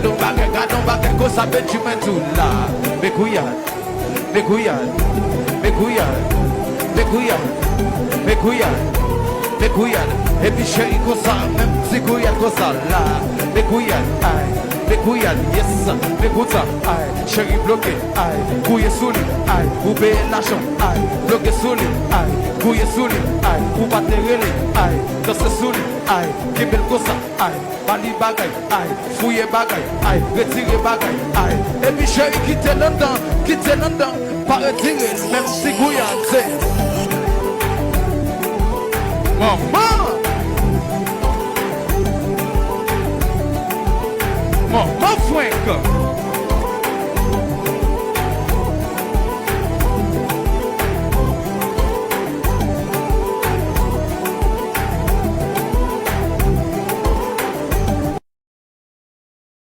Gardons baguette, qu'on s'appelle tu mets tout là. Mais couillade, mais couillade, mais couillade, mais couillade, mais couillade, mais couillade. Et puis chérie, qu'on ça, même si couillade, qu'on ça là. Mais couillade, aïe. Les couillades, yes, les gouttes, aïe, chérie bloqué, aïe, couillé sous lui, aïe, vous payez l'argent, aïe, bloqué sous lui, aïe, couillé sous lui, aïe, vous battez relais, aïe, danser sous lui, aïe, qui belle cosa, aïe, bali bagaille, aïe, fouillé bagaille, aïe, retiré bagaille, aïe, et puis chérie, quittez l'endant, pas retirer, même si couillade, c'est maman. Mon frère,